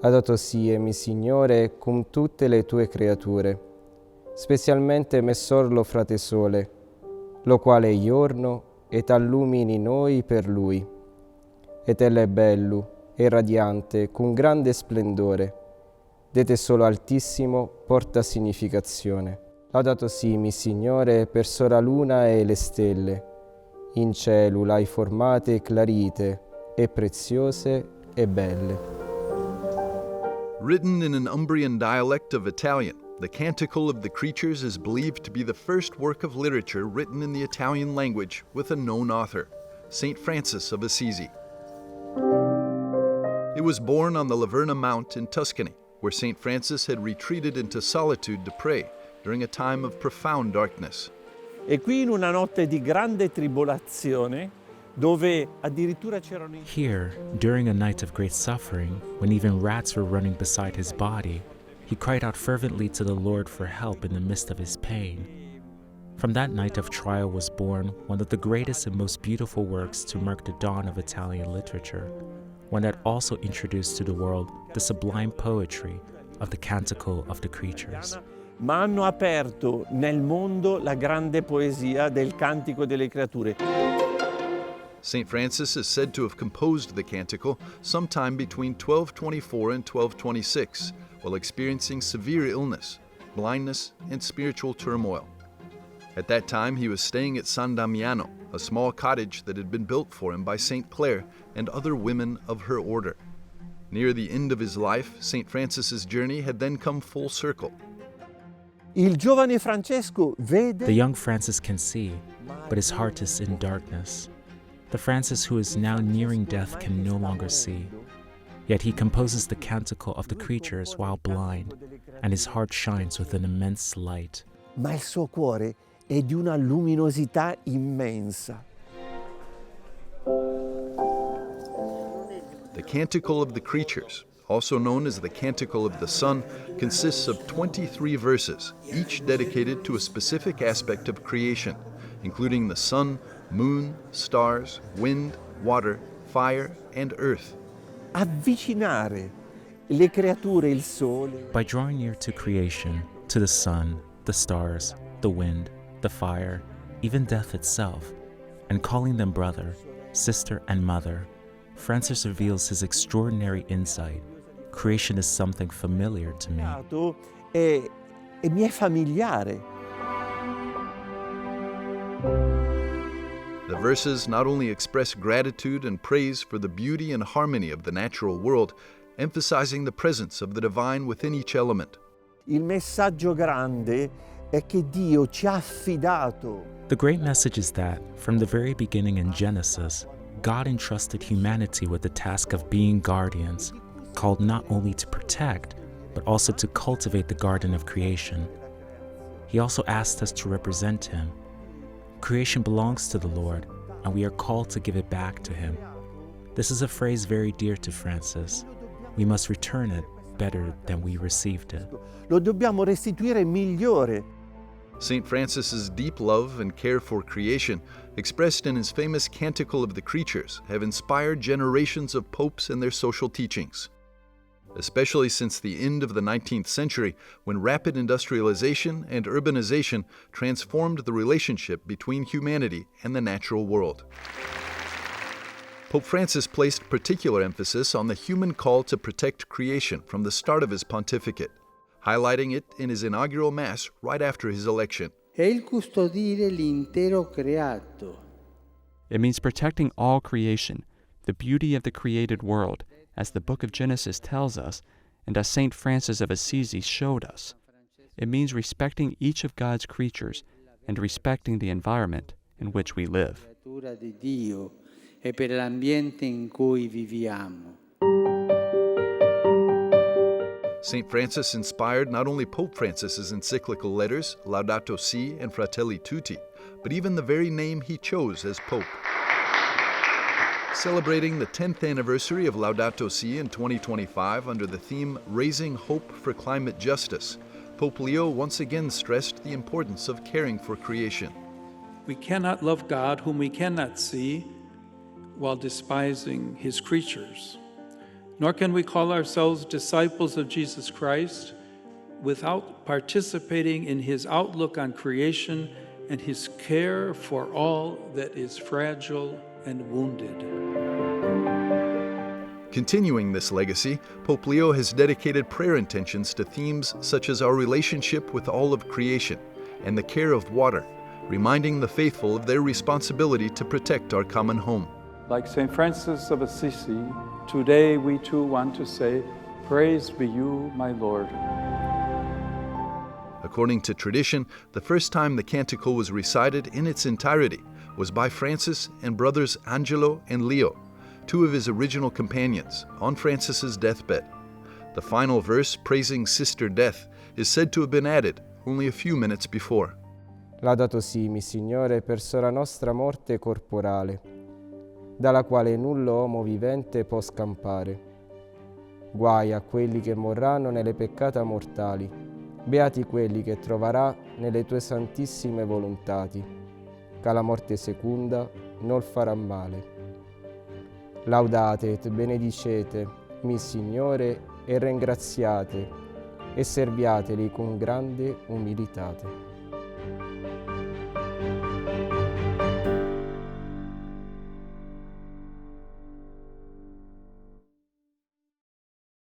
Laudato sie, mi Signore, cum tutte le tue creature, specialmente messorlo frate sole, lo quale è giorno et allumini noi per lui. Et elle è bello e radiante, con grande splendore, dete solo altissimo porta significazione. Laudato sì, mi Signore, per sora luna e le stelle, in cielo l'hai formate clarite, e preziose e belle. Written in an Umbrian dialect of Italian, the Canticle of the Creatures is believed to be the first work of literature written in the Italian language with a known author, Saint Francis of Assisi. It was born on the Laverna Mount in Tuscany, where Saint Francis had retreated into solitude to pray during a time of profound darkness. E qui in una notte di grande tribolazione, dove addirittura c'erano... Here, during a night of great suffering, when even rats were running beside his body, he cried out fervently to the Lord for help in the midst of his pain. From that night of trial was born one of the greatest and most beautiful works to mark the dawn of Italian literature, one that also introduced to the world the sublime poetry of the Canticle of the Creatures. Ma hanno aperto nel mondo la grande poesia del Cantico delle Creature. St. Francis is said to have composed the canticle sometime between 1224 and 1226 while experiencing severe illness, blindness, and spiritual turmoil. At that time, he was staying at San Damiano, a small cottage that had been built for him by St. Clare and other women of her order. Near the end of his life, St. Francis's journey had then come full circle. Il giovane Francesco vede... The young Francis can see, but his heart is in darkness. The Francis who is now nearing death can no longer see. Yet he composes the Canticle of the Creatures while blind, and his heart shines with an immense light. Ma il suo cuore è di una luminosità immensa. The Canticle of the Creatures, also known as the Canticle of the Sun, consists of 23 verses, each dedicated to a specific aspect of creation, including the sun, moon, stars, wind, water, fire, and earth. Avvicinare le creature, il sole. By drawing near to creation, to the sun, the stars, the wind, the fire, even death itself, and calling them brother, sister, and mother, Francis reveals his extraordinary insight. Creation is something familiar to me. E mi è familiare. The verses not only express gratitude and praise for the beauty and harmony of the natural world, emphasizing the presence of the divine within each element. Il messaggio grande è che Dio ci ha affidato. The great message is that, from the very beginning in Genesis, God entrusted humanity with the task of being guardians, called not only to protect, but also to cultivate the garden of creation. He also asked us to represent Him. Creation belongs to the Lord, and we are called to give it back to Him. This is a phrase very dear to Francis. We must return it better than we received it. Lo dobbiamo restituire migliore. St. Francis's deep love and care for creation, expressed in his famous Canticle of the Creatures, have inspired generations of popes and their social teachings. Especially since the end of the 19th century, when rapid industrialization and urbanization transformed the relationship between humanity and the natural world. Pope Francis placed particular emphasis on the human call to protect creation from the start of his pontificate, highlighting it in his inaugural Mass right after his election. È il custodire l'intero creato. It means protecting all creation, the beauty of the created world, as the book of Genesis tells us, and as St. Francis of Assisi showed us. It means respecting each of God's creatures and respecting the environment in which we live. Di Dio e per l'ambiente in cui viviamo. St. Francis inspired not only Pope Francis's encyclical letters, Laudato Si and Fratelli Tutti, but even the very name he chose as Pope. Celebrating the 10th anniversary of Laudato Si in 2025 under the theme Raising Hope for Climate Justice, Pope Leo once again stressed the importance of caring for creation. We cannot love God whom we cannot see while despising His creatures. nor can we call ourselves disciples of Jesus Christ without participating in his outlook on creation and his care for all that is fragile and wounded. Continuing this legacy, Pope Leo has dedicated prayer intentions to themes such as our relationship with all of creation and the care of water, reminding the faithful of their responsibility to protect our common home. Like St. Francis of Assisi, today we too want to say, "Praise be you, my Lord." According to tradition, the first time the Canticle was recited in its entirety was by Francis and brothers Angelo and Leo, two of his original companions, on Francis's deathbed. The final verse, praising Sister Death, is said to have been added only a few minutes before. Laudato si, mi Signore, per sola nostra morte corporale, dalla quale nullo uomo vivente può scampare. Guai a quelli che morranno nelle peccata mortali, beati quelli che troverà nelle tue santissime volontati, che la morte secunda non farà male. Laudate et benedicete, mi Signore, e ringraziate, e serviateli con grande umilitate.